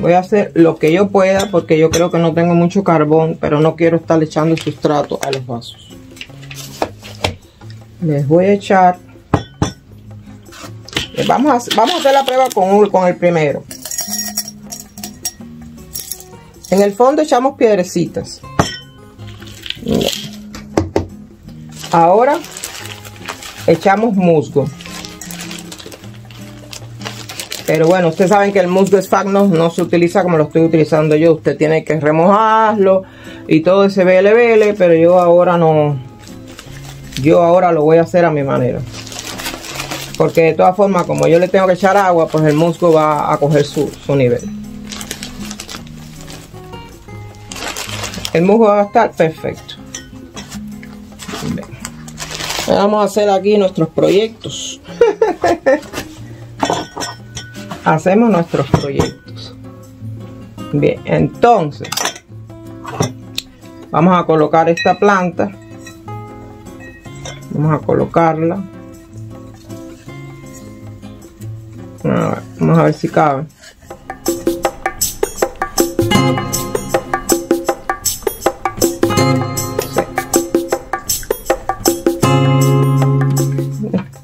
Voy a hacer lo que yo pueda porque yo creo que no tengo mucho carbón, pero no quiero estar echando sustrato a los vasos. Les voy a echar. Vamos a hacer la prueba con el primero. En el fondo echamos piedrecitas. Ahora echamos musgo. Pero bueno, ustedes saben que el musgo Sphagnos no se utiliza como lo estoy utilizando yo. Usted tiene que remojarlo y todo ese vele, pero yo ahora no. Yo ahora lo voy a hacer a mi manera. Porque de todas formas, como yo le tengo que echar agua, pues el musgo va a coger su nivel. El musgo va a estar perfecto. Bien. Vamos a hacer aquí nuestros proyectos. Hacemos nuestros proyectos. Bien, entonces vamos a colocar esta planta. Vamos a colocarla. Vamos a ver si cabe. Sí.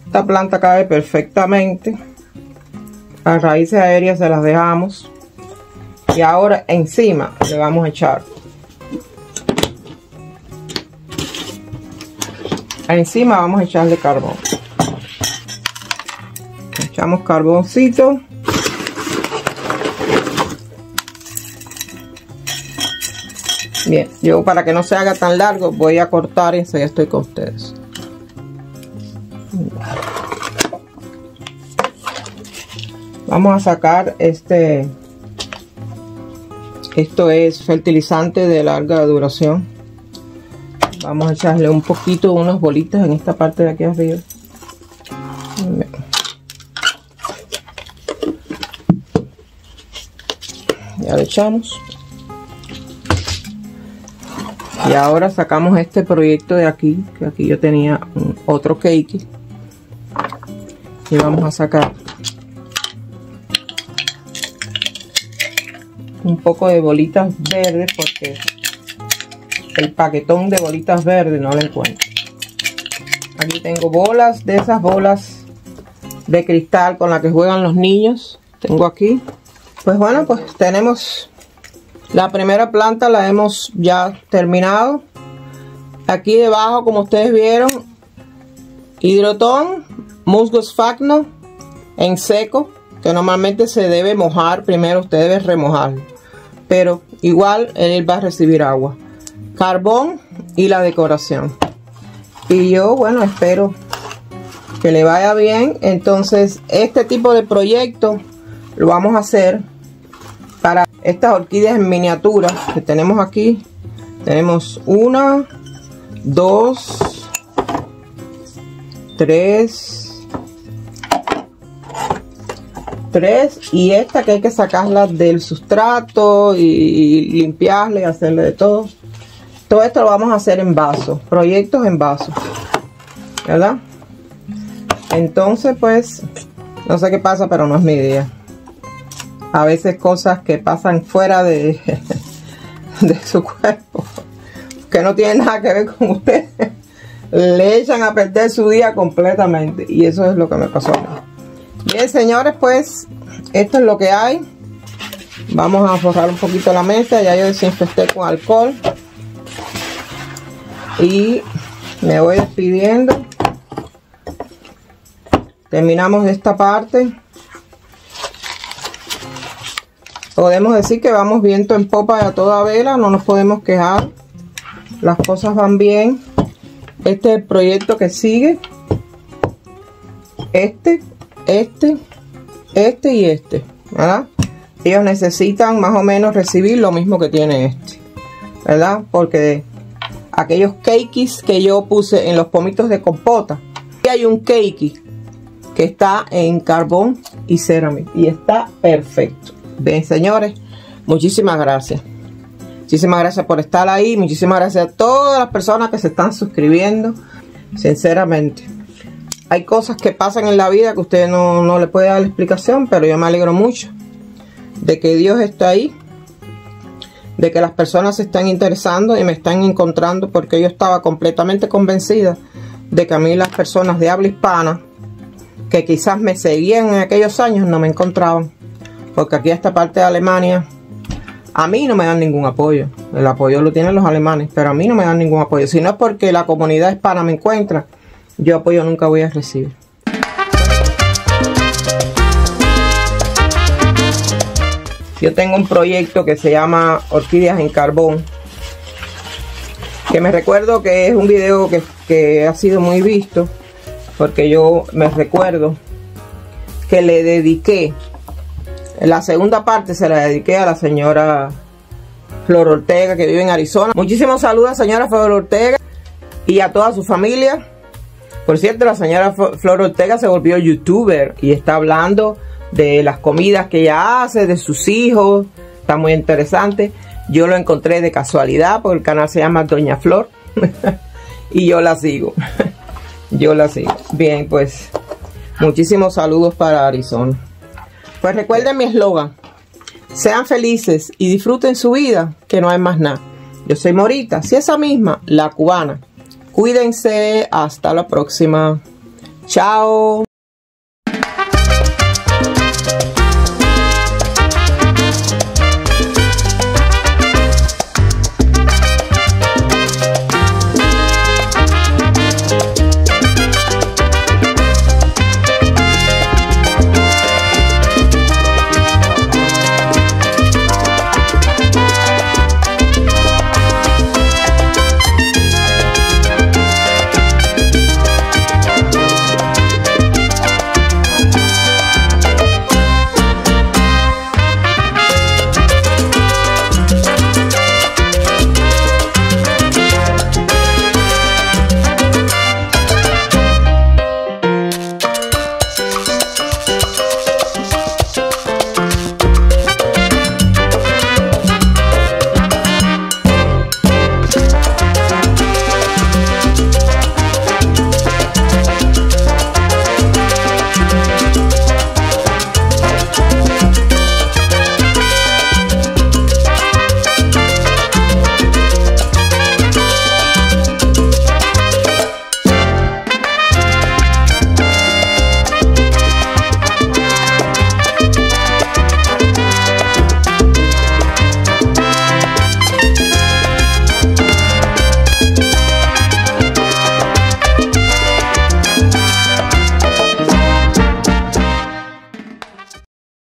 Esta planta cabe perfectamente. Las raíces aéreas se las dejamos. Y ahora encima le vamos a echar. Encima vamos a echarle carbón. Echamos carboncito. Bien, yo para que no se haga tan largo voy a cortar y enseguida estoy con ustedes. Vamos a sacar esto es fertilizante de larga duración. Vamos a echarle un poquito, unas bolitas en esta parte de aquí arriba. Ya le echamos. Y ahora sacamos este proyecto de aquí, que aquí yo tenía otro cake. Y vamos a sacar un poco de bolitas verdes porque el paquetón de bolitas verdes no lo encuentro. Aquí tengo bolas, de esas bolas de cristal con las que juegan los niños. Tengo aquí. Pues bueno, pues tenemos la primera planta, la hemos ya terminado. Aquí debajo, como ustedes vieron, hidrotón, musgo Sphagnos en seco, que normalmente se debe mojar. Primero usted debe remojarlo, pero igual él va a recibir agua, carbón y la decoración. Y yo, bueno, espero que le vaya bien. Entonces este tipo de proyecto lo vamos a hacer para estas orquídeas en miniatura que tenemos aquí. Tenemos 1, 2, 3 y esta que hay que sacarla del sustrato y limpiarla y hacerle de todo. Todo esto lo vamos a hacer en vaso, proyectos en vaso, ¿verdad? Entonces pues no sé qué pasa, pero no es mi idea. A veces cosas que pasan fuera de su cuerpo, que no tienen nada que ver con ustedes, le echan a perder su día completamente. Y eso es lo que me pasó a mí. Bien, señores, pues esto es lo que hay. Vamos a forrar un poquito la mesa. Ya yo desinfecté con alcohol. Y me voy despidiendo. Terminamos esta parte. Podemos decir que vamos viento en popa a toda vela. No nos podemos quejar. Las cosas van bien. Este es el proyecto que sigue. Este y este, ¿verdad? Ellos necesitan más o menos recibir lo mismo que tiene este, ¿verdad? Porque aquellos cakes que yo puse en los pomitos de compota, y hay un cake que está en carbón y cerámica y está perfecto. Bien, señores, muchísimas gracias. Muchísimas gracias por estar ahí. Muchísimas gracias a todas las personas que se están suscribiendo. Sinceramente, hay cosas que pasan en la vida que usted no le puede dar la explicación, pero yo me alegro mucho de que Dios está ahí, de que las personas se están interesando y me están encontrando, porque yo estaba completamente convencida de que a mí las personas de habla hispana que quizás me seguían en aquellos años no me encontraban, porque aquí a esta parte de Alemania a mí no me dan ningún apoyo. El apoyo lo tienen los alemanes, pero a mí no me dan ningún apoyo. Si no es porque la comunidad hispana me encuentra, yo apoyo nunca voy a recibir. Yo tengo un proyecto que se llama Orquídeas en Carbón, que me recuerdo que es un video que ha sido muy visto, porque yo me recuerdo que le dediqué, la segunda parte se la dediqué a la señora Flor Ortega, que vive en Arizona. Muchísimos saludos a señora Flor Ortega y a toda su familia. Por cierto, la señora Flor Ortega se volvió youtuber y está hablando de las comidas que ella hace, de sus hijos. Está muy interesante. Yo lo encontré de casualidad porque el canal se llama Doña Flor y yo la sigo. Yo la sigo. Bien, pues muchísimos saludos para Arizona. Pues recuerden mi eslogan: sean felices y disfruten su vida, que no hay más nada. Yo soy Morita, si esa misma, la cubana. Cuídense, hasta la próxima. Chao.